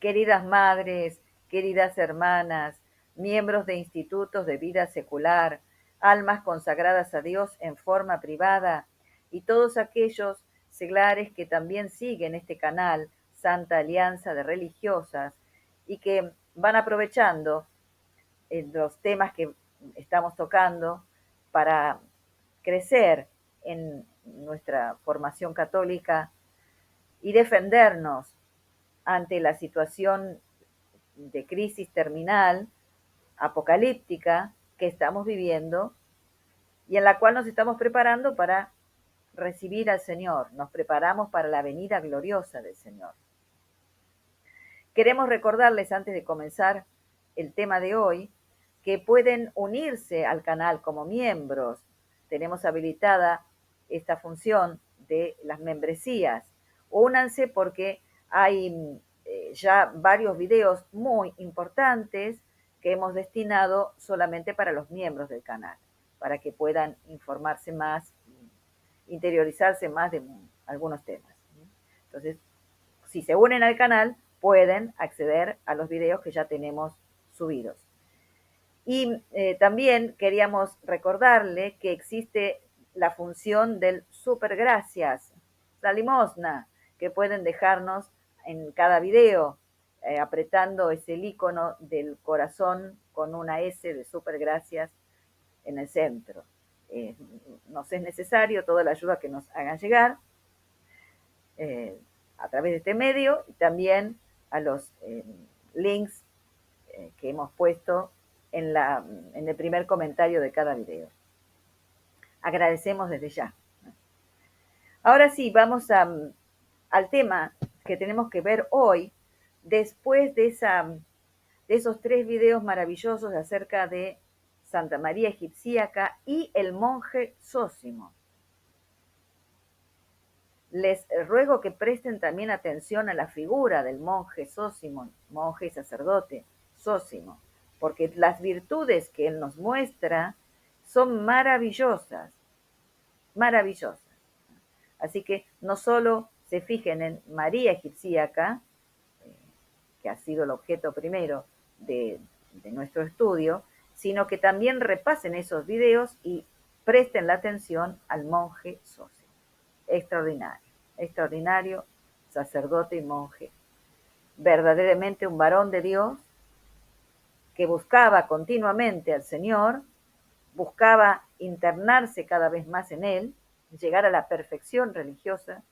Queridas madres, queridas hermanas, miembros de institutos de vida secular, almas consagradas a Dios en forma privada y todos aquellos seglares que también siguen este canal, Santa Alianza de Religiosas, y que van aprovechando los temas que estamos tocando para crecer en nuestra formación católica y defendernos ante la situación de crisis terminal, apocalíptica, que estamos viviendo y en la cual nos estamos preparando para recibir al Señor, nos preparamos para la venida gloriosa del Señor. Queremos recordarles antes de comenzar el tema de hoy que pueden unirse al canal como miembros. Tenemos habilitada esta función de las membresías. Únanse porque hay ya varios videos muy importantes que hemos destinado solamente para los miembros del canal, para que puedan informarse más, interiorizarse más de algunos temas. Entonces, si se unen al canal, pueden acceder a los videos que ya tenemos subidos. Y también queríamos recordarle que existe la función del super gracias, la limosna, que pueden dejarnos en cada video, apretando ese icono del corazón con una S de super gracias en el centro. Nos es necesario toda la ayuda que nos hagan llegar a través de este medio y también a los links que hemos puesto en el primer comentario de cada video. Agradecemos desde ya. Ahora sí, vamos al tema que tenemos que ver hoy, después de esos 3 videos maravillosos acerca de Santa María Egipcíaca y el monje Zósimo. Les ruego que presten también atención a la figura del monje Zósimo, monje y sacerdote Zósimo, porque las virtudes que él nos muestra son maravillosas, maravillosas. Así que no solo se fijen en María Egipcíaca, que ha sido el objeto primero de nuestro estudio, sino que también repasen esos videos y presten la atención al monje Zósimo. Extraordinario, extraordinario sacerdote y monje. Verdaderamente un varón de Dios que buscaba continuamente al Señor, buscaba internarse cada vez más en Él, llegar a la perfección religiosa,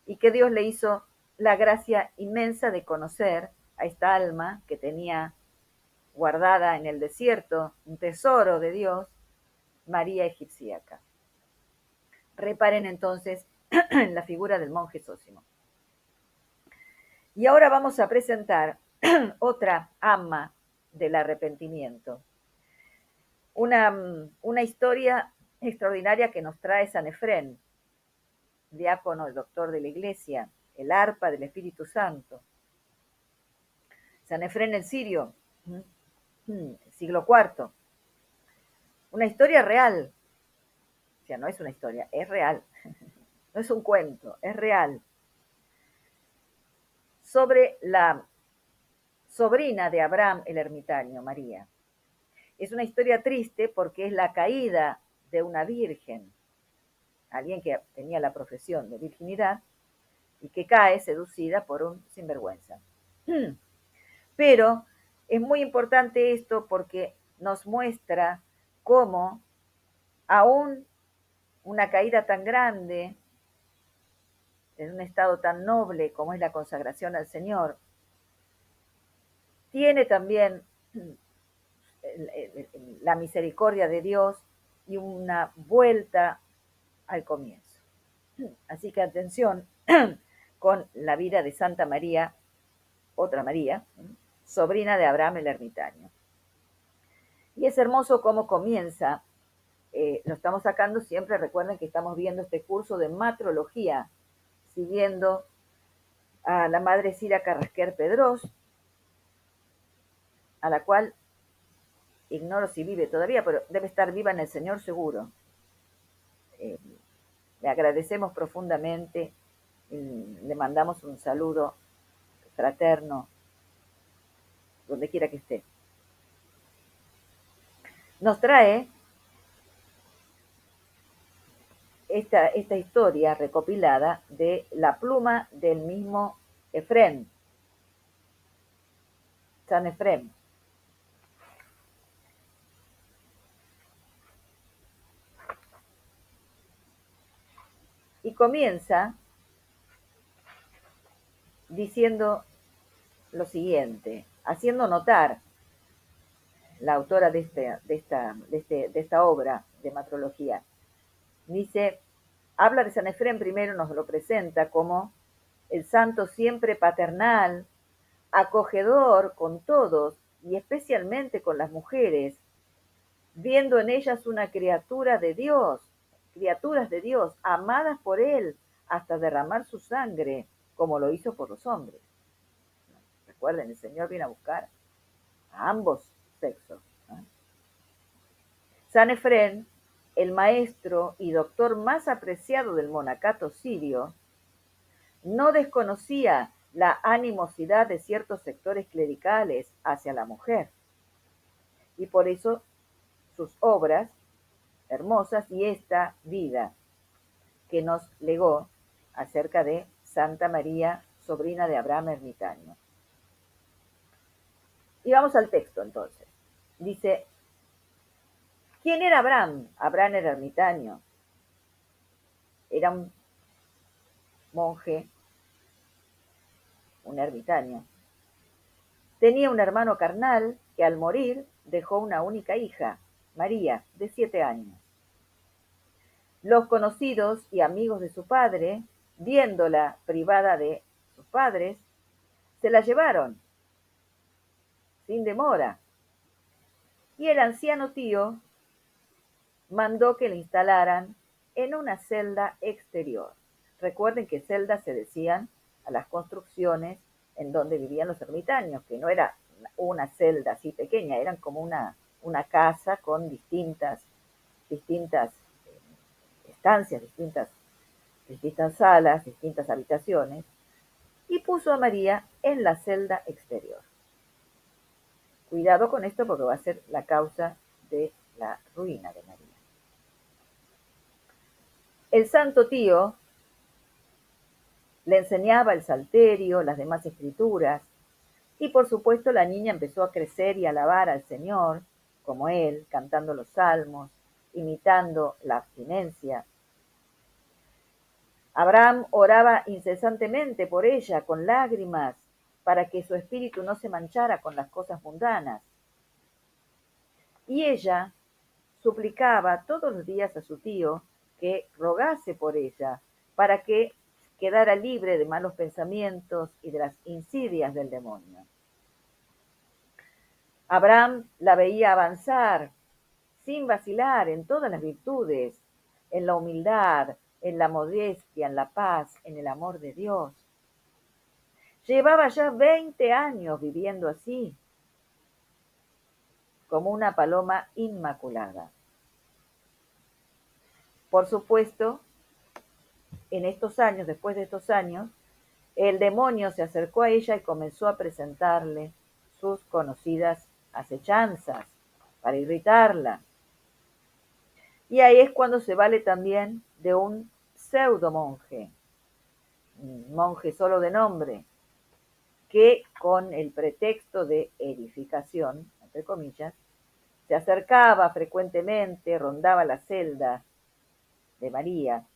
y que Dios le hizo la gracia inmensa de conocer a esta alma que tenía guardada en el desierto, un tesoro de Dios, María Egipcíaca. Reparen entonces en la figura del monje Zósimo. Y ahora vamos a presentar otra ama del arrepentimiento. Una historia extraordinaria que nos trae San Efrén, diácono, el doctor de la iglesia, el arpa del Espíritu Santo. San Efrén el Sirio, siglo IV. Una historia real. O sea, no es una historia, es real. No es un cuento, es real. Sobre la sobrina de Abraham el ermitaño, María. Es una historia triste porque es la caída de una virgen, alguien que tenía la profesión de virginidad y que cae seducida por un sinvergüenza. Pero es muy importante esto porque nos muestra cómo aún una caída tan grande, en un estado tan noble como es la consagración al Señor, tiene también la misericordia de Dios y una vuelta al comienzo. Así que atención con la vida de Santa María, otra María, sobrina de Abraham el ermitaño. Y es hermoso cómo comienza, lo estamos sacando siempre, recuerden que estamos viendo este curso de matrología, siguiendo a la madre Cira Carrasquer Pedrós, a la cual ignoro si vive todavía, pero debe estar viva en el Señor seguro. Le agradecemos profundamente, le mandamos un saludo fraterno, donde quiera que esté. Nos trae esta historia recopilada de la pluma del mismo Efrén, San Efrén. Y comienza diciendo lo siguiente, haciendo notar la autora de esta obra de matrología. Dice, habla de San Efrén primero, nos lo presenta como el santo siempre paternal, acogedor con todos y especialmente con las mujeres, viendo en ellas una criatura de Dios, criaturas de Dios, amadas por Él hasta derramar su sangre, como lo hizo por los hombres. Recuerden, el Señor viene a buscar a ambos sexos, ¿no? San Efrén, el maestro y doctor más apreciado del monacato sirio, no desconocía la animosidad de ciertos sectores clericales hacia la mujer, y por eso sus obras hermosas y esta vida que nos legó acerca de Santa María, sobrina de Abraham ermitaño. Y vamos al texto entonces. Dice, ¿quién era Abraham? Abraham era ermitaño. Era un monje, un ermitaño. Tenía un hermano carnal que al morir dejó una única hija, María, de 7 años. Los conocidos y amigos de su padre, viéndola privada de sus padres, se la llevaron sin demora. Y el anciano tío mandó que la instalaran en una celda exterior. Recuerden que celdas se decían a las construcciones en donde vivían los ermitaños, que no era una celda así pequeña, eran como una casa con distintas estancias, distintas salas, distintas habitaciones, y puso a María en la celda exterior. Cuidado con esto porque va a ser la causa de la ruina de María. El santo tío le enseñaba el salterio, las demás escrituras, y por supuesto la niña empezó a crecer y alabar al Señor, como él, cantando los salmos, imitando la abstinencia. Abraham oraba incesantemente por ella con lágrimas para que su espíritu no se manchara con las cosas mundanas. Y ella suplicaba todos los días a su tío que rogase por ella para que quedara libre de malos pensamientos y de las insidias del demonio. Abraham la veía avanzar sin vacilar en todas las virtudes, en la humildad, en la modestia, en la paz, en el amor de Dios. Llevaba ya 20 años viviendo así, como una paloma inmaculada. Por supuesto, en estos años, después de estos años, el demonio se acercó a ella y comenzó a presentarle sus conocidas acechanzas para irritarla. Y ahí es cuando se vale también de un pseudo monje, un monje solo de nombre, que con el pretexto de edificación, entre comillas, se acercaba frecuentemente, rondaba la celda de María.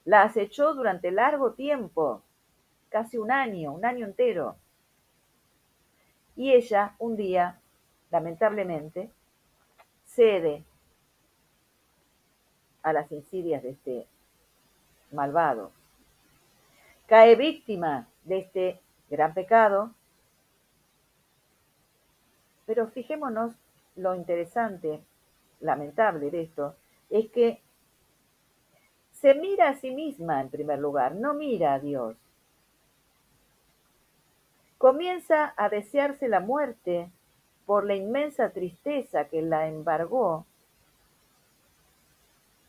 La acechó durante largo tiempo, casi un año entero. Y ella, un día, lamentablemente, cede a las insidias de este malvado. Cae víctima de este gran pecado, pero fijémonos lo interesante, lamentable de esto, es que se mira a sí misma en primer lugar, no mira a Dios. Comienza a desearse la muerte por la inmensa tristeza que la embargó,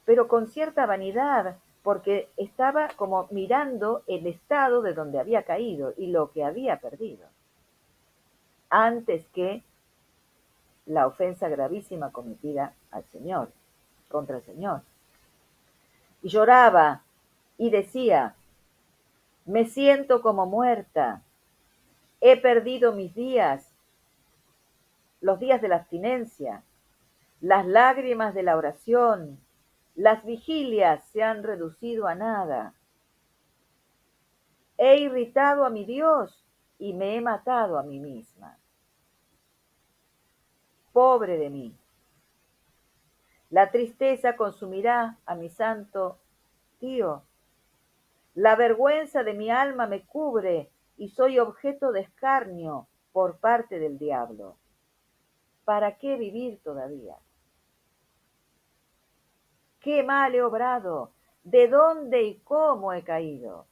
pero con cierta vanidad, porque estaba como mirando el estado de donde había caído y lo que había perdido, antes que la ofensa gravísima cometida al Señor, contra el Señor. Y lloraba y decía, me siento como muerta, he perdido mis días, los días de la abstinencia, las lágrimas de la oración, las vigilias se han reducido a nada. He irritado a mi Dios y me he matado a mí misma. Pobre de mí. La tristeza consumirá a mi santo tío. La vergüenza de mi alma me cubre y soy objeto de escarnio por parte del diablo. ¿Para qué vivir todavía? ¿Qué mal he obrado? ¿De dónde y cómo he caído?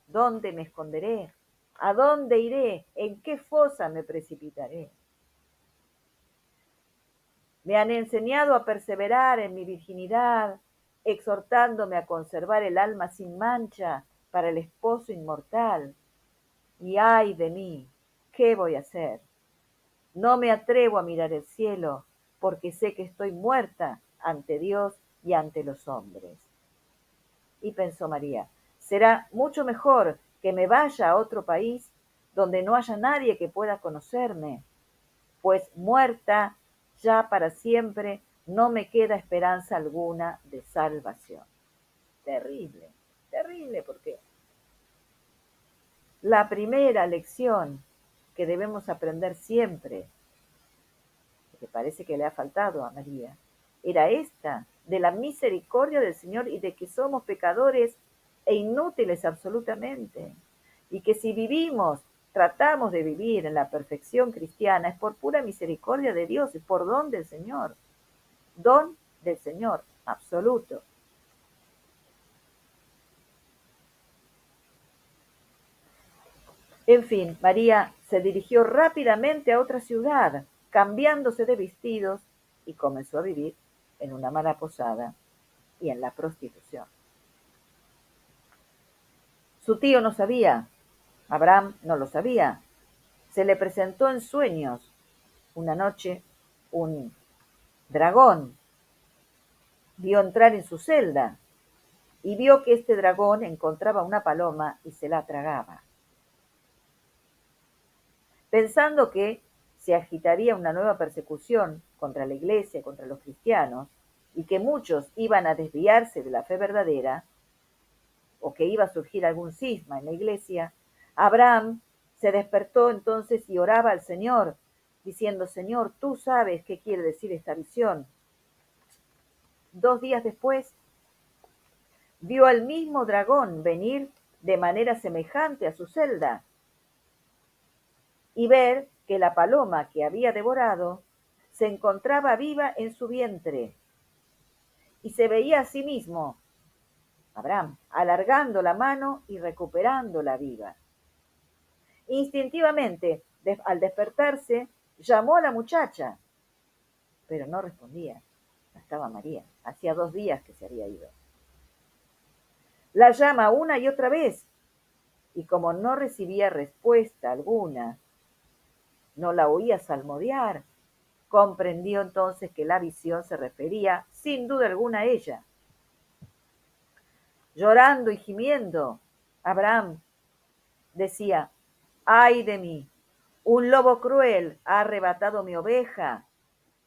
¿Dónde me esconderé? ¿A dónde iré? ¿En qué fosa me precipitaré? Me han enseñado a perseverar en mi virginidad, exhortándome a conservar el alma sin mancha para el esposo inmortal. Y ay de mí, ¿qué voy a hacer? No me atrevo a mirar el cielo, porque sé que estoy muerta ante Dios y ante los hombres. Y pensó María, será mucho mejor que me vaya a otro país donde no haya nadie que pueda conocerme, pues muerta ya para siempre no me queda esperanza alguna de salvación. Terrible, terrible, porque la primera lección que debemos aprender siempre, que parece que le ha faltado a María, era esta, de la misericordia del Señor y de que somos pecadores e inútiles absolutamente. Y que si vivimos, tratamos de vivir en la perfección cristiana, es por pura misericordia de Dios, es por don del Señor. Don del Señor, absoluto. En fin, María se dirigió rápidamente a otra ciudad, cambiándose de vestidos, y comenzó a vivir en una mala posada y en la prostitución. Su tío no sabía, Abraham no lo sabía. Se le presentó en sueños una noche un dragón, vio entrar en su celda y vio que este dragón encontraba una paloma y se la tragaba. Pensando que se agitaría una nueva persecución contra la iglesia, contra los cristianos, y que muchos iban a desviarse de la fe verdadera, o que iba a surgir algún cisma en la iglesia, Abraham se despertó entonces y oraba al Señor, diciendo, Señor, tú sabes qué quiere decir esta visión. 2 días después, vio al mismo dragón venir de manera semejante a su celda y ver que la paloma que había devorado se encontraba viva en su vientre y se veía a sí mismo, Abraham, alargando la mano y recuperándola viva. Instintivamente, al despertarse, llamó a la muchacha, pero no respondía. No estaba María. Hacía 2 días que se había ido. La llama una y otra vez, y como no recibía respuesta alguna, no la oía salmodiar, comprendió entonces que la visión se refería, sin duda alguna, a ella. Llorando y gimiendo, Abraham decía, ay de mí, un lobo cruel ha arrebatado mi oveja,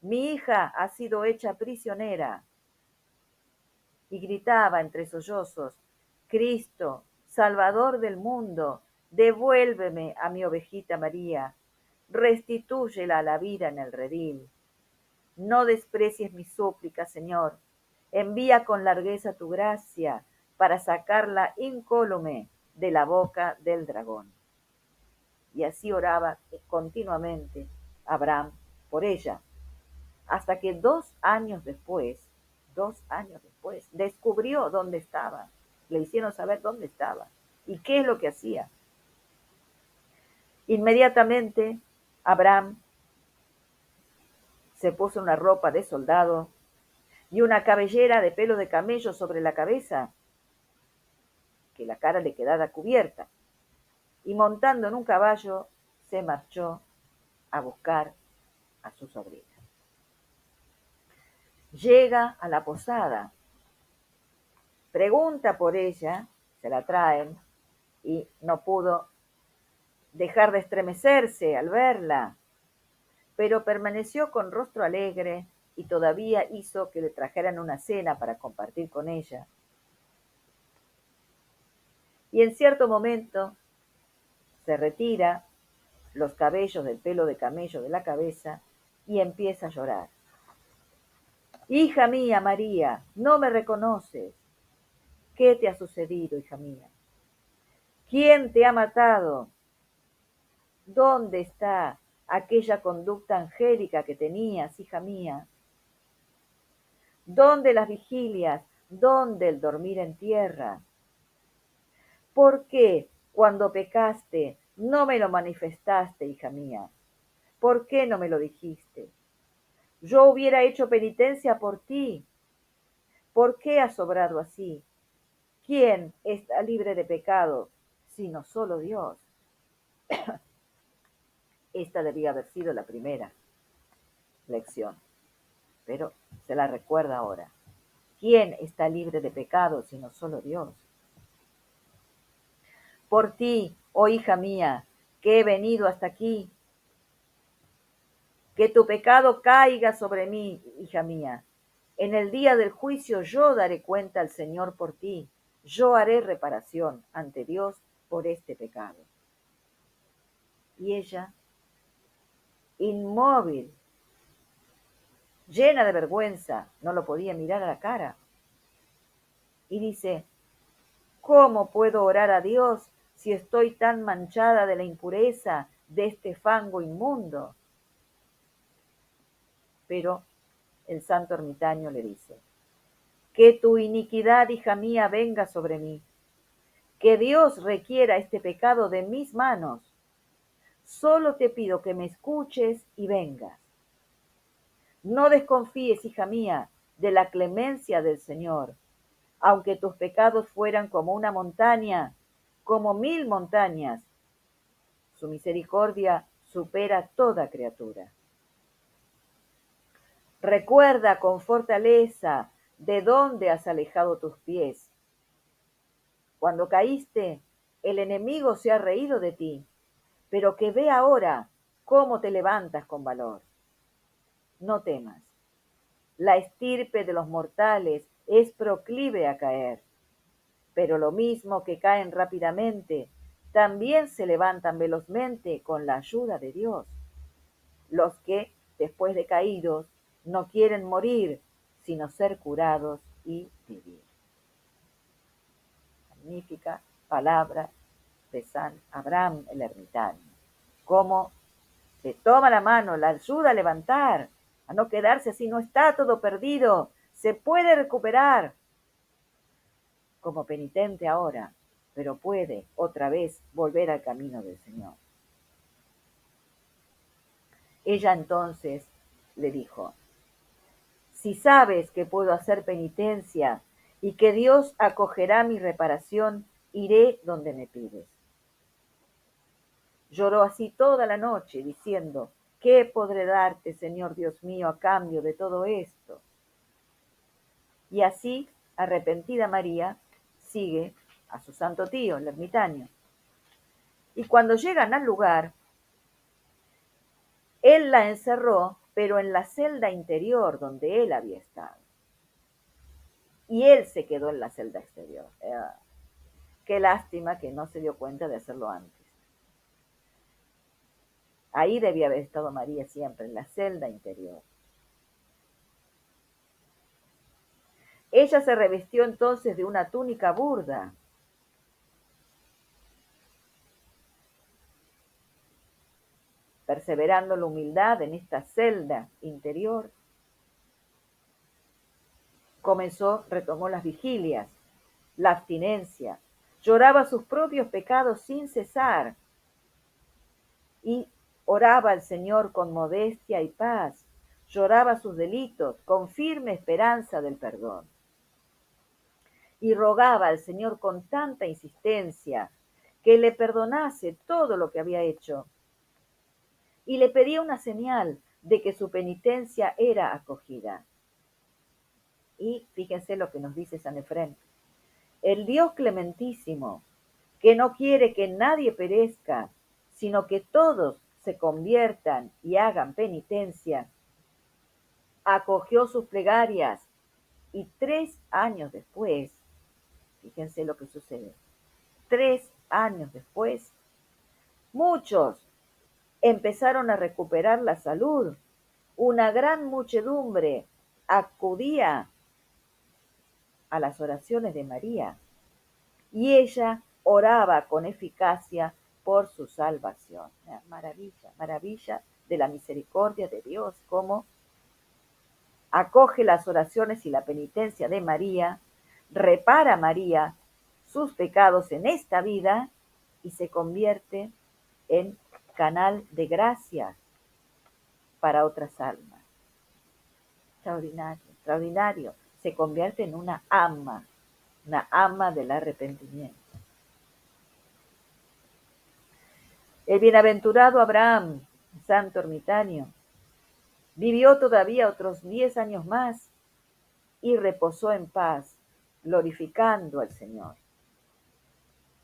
mi hija ha sido hecha prisionera. Y gritaba entre sollozos, Cristo, Salvador del mundo, devuélveme a mi ovejita María, restitúyela a la vida en el redil. No desprecies mi súplica, Señor, envía con largueza tu gracia para sacarla incólume de la boca del dragón. Y así oraba continuamente Abraham por ella, hasta que 2 años después, descubrió dónde estaba. Le hicieron saber dónde estaba y qué es lo que hacía. Inmediatamente, Abraham se puso una ropa de soldado y una cabellera de pelo de camello sobre la cabeza que la cara le quedara cubierta, y montando en un caballo se marchó a buscar a su sobrina. Llega a la posada, pregunta por ella, se la traen y no pudo dejar de estremecerse al verla, pero permaneció con rostro alegre y todavía hizo que le trajeran una cena para compartir con ella. Y en cierto momento se retira los cabellos del pelo de camello de la cabeza y empieza a llorar. Hija mía, María, no me reconoces. ¿Qué te ha sucedido, hija mía? ¿Quién te ha matado? ¿Dónde está aquella conducta angélica que tenías, hija mía? ¿Dónde las vigilias? ¿Dónde el dormir en tierra? ¿Por qué, cuando pecaste, no me lo manifestaste, hija mía? ¿Por qué no me lo dijiste? Yo hubiera hecho penitencia por ti. ¿Por qué has obrado así? ¿Quién está libre de pecado, sino solo Dios? Esta debía haber sido la primera lección, pero se la recuerda ahora. ¿Quién está libre de pecado, sino solo Dios? Por ti, oh hija mía, que he venido hasta aquí, que tu pecado caiga sobre mí, hija mía. En el día del juicio yo daré cuenta al Señor por ti. Yo haré reparación ante Dios por este pecado. Y ella, inmóvil, llena de vergüenza, no lo podía mirar a la cara. Y dice, ¿cómo puedo orar a Dios si estoy tan manchada de la impureza de este fango inmundo? Pero el santo ermitaño le dice, que tu iniquidad, hija mía, venga sobre mí, que Dios requiera este pecado de mis manos. Solo te pido que me escuches y vengas. No desconfíes, hija mía, de la clemencia del Señor, aunque tus pecados fueran como una montaña, como 1000 montañas. Su misericordia supera toda criatura. Recuerda con fortaleza de dónde has alejado tus pies. Cuando caíste, el enemigo se ha reído de ti, pero que ve ahora cómo te levantas con valor. No temas. La estirpe de los mortales es proclive a caer, pero lo mismo que caen rápidamente, también se levantan velozmente con la ayuda de Dios. Los que, después de caídos, no quieren morir, sino ser curados y vivir. Magnífica palabra de San Abraham el ermitaño. Cómo le toma la mano, la ayuda a levantar, a no quedarse así, no está todo perdido, se puede recuperar. Como penitente ahora, pero puede otra vez volver al camino del Señor. Ella entonces le dijo, si sabes que puedo hacer penitencia y que Dios acogerá mi reparación, iré donde me pides. Lloró así toda la noche, diciendo, ¿qué podré darte, Señor Dios mío, a cambio de todo esto? Y así, arrepentida María, sigue a su santo tío, el ermitaño. Y cuando llegan al lugar, él la encerró, pero en la celda interior donde él había estado. Y él se quedó en la celda exterior. Qué lástima que no se dio cuenta de hacerlo antes. Ahí debía haber estado María siempre, en la celda interior. Ella se revistió entonces de una túnica burda, perseverando la humildad en esta celda interior. Retomó las vigilias, la abstinencia, lloraba sus propios pecados sin cesar y oraba al Señor con modestia y paz, lloraba sus delitos con firme esperanza del perdón. y rogaba al Señor con tanta insistencia que le perdonase todo lo que había hecho y le pedía una señal de que su penitencia era acogida. Y fíjense lo que nos dice San Efrén. El Dios clementísimo, que no quiere que nadie perezca, sino que todos se conviertan y hagan penitencia, acogió sus plegarias y 3 años después, fíjense lo que sucede, 3 años después, muchos empezaron a recuperar la salud. Una gran muchedumbre acudía a las oraciones de María y ella oraba con eficacia por su salvación. Maravilla, maravilla de la misericordia de Dios, cómo acoge las oraciones y la penitencia de María, repara María sus pecados en esta vida y se convierte en canal de gracia para otras almas. Extraordinario, extraordinario. Se convierte en una ama del arrepentimiento. El bienaventurado Abraham, santo ermitaño, vivió todavía otros 10 años más y reposó en paz, glorificando al Señor.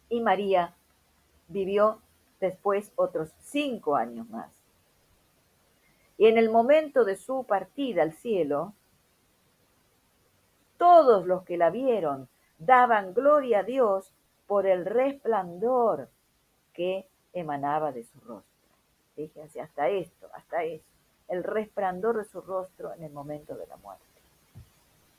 Y María vivió después otros 5 años más. Y en el momento de su partida al cielo, todos los que la vieron daban gloria a Dios por el resplandor que emanaba de su rostro. Fíjense, hasta esto, hasta eso, el resplandor de su rostro en el momento de la muerte.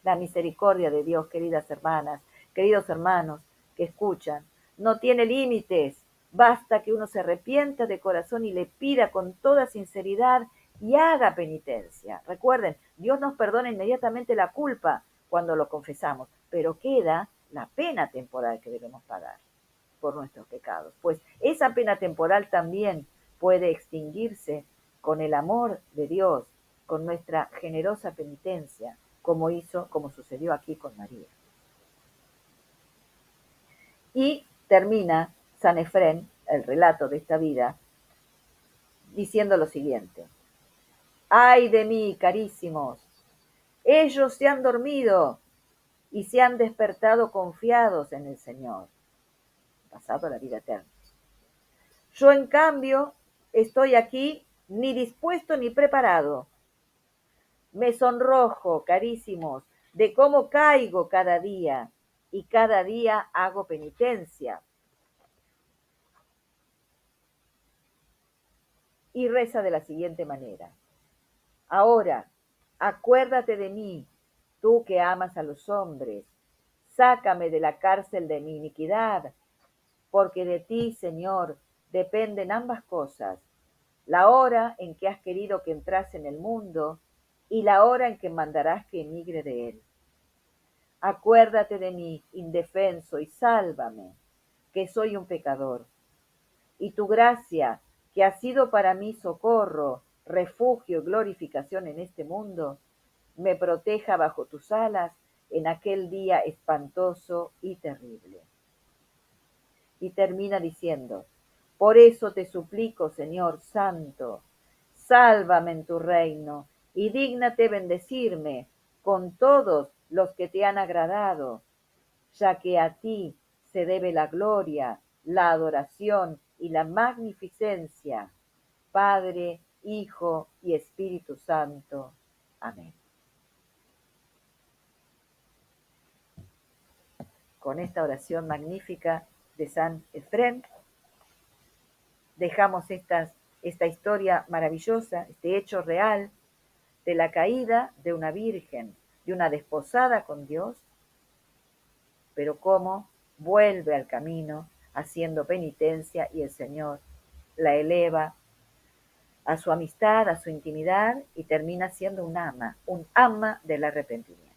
La misericordia de Dios, queridas hermanas, queridos hermanos que escuchan, no tiene límites. Basta que uno se arrepienta de corazón y le pida con toda sinceridad y haga penitencia. Recuerden, Dios nos perdona inmediatamente la culpa cuando lo confesamos, pero queda la pena temporal que debemos pagar por nuestros pecados. Pues esa pena temporal también puede extinguirse con el amor de Dios, con nuestra generosa penitencia, como sucedió aquí con María. Y termina San Efrén, el relato de esta vida, diciendo lo siguiente: ¡ay de mí, carísimos! Ellos se han dormido y se han despertado confiados en el Señor, pasado a la vida eterna. Yo, en cambio, estoy aquí ni dispuesto ni preparado. Me sonrojo, carísimos, de cómo caigo cada día y cada día hago penitencia. Y reza de la siguiente manera: ahora, acuérdate de mí, tú que amas a los hombres, sácame de la cárcel de mi iniquidad, porque de ti, Señor, dependen ambas cosas, la hora en que has querido que entrase en el mundo y la hora en que mandarás que emigre de él. Acuérdate de mí, indefenso, y sálvame, que soy un pecador. Y tu gracia, que ha sido para mí socorro, refugio y glorificación en este mundo, me proteja bajo tus alas en aquel día espantoso y terrible. Y termina diciendo: por eso te suplico, Señor Santo, sálvame en tu reino y dígnate bendecirme con todos los que te han agradado, ya que a ti se debe la gloria, la adoración y la magnificencia, Padre, Hijo y Espíritu Santo. Amén. Con esta oración magnífica de San Efrén, dejamos esta historia maravillosa, este hecho real de la caída de una virgen, de una desposada con Dios, pero cómo vuelve al camino haciendo penitencia y el Señor la eleva a su amistad, a su intimidad y termina siendo un ama del arrepentimiento.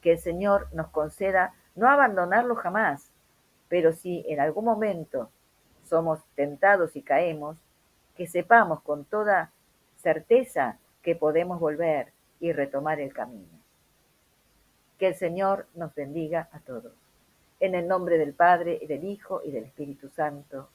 Que el Señor nos conceda no abandonarlo jamás, pero si en algún momento somos tentados y caemos, que sepamos con toda certeza que podemos volver y retomar el camino. Que el Señor nos bendiga a todos. En el nombre del Padre, y del Hijo, y del Espíritu Santo.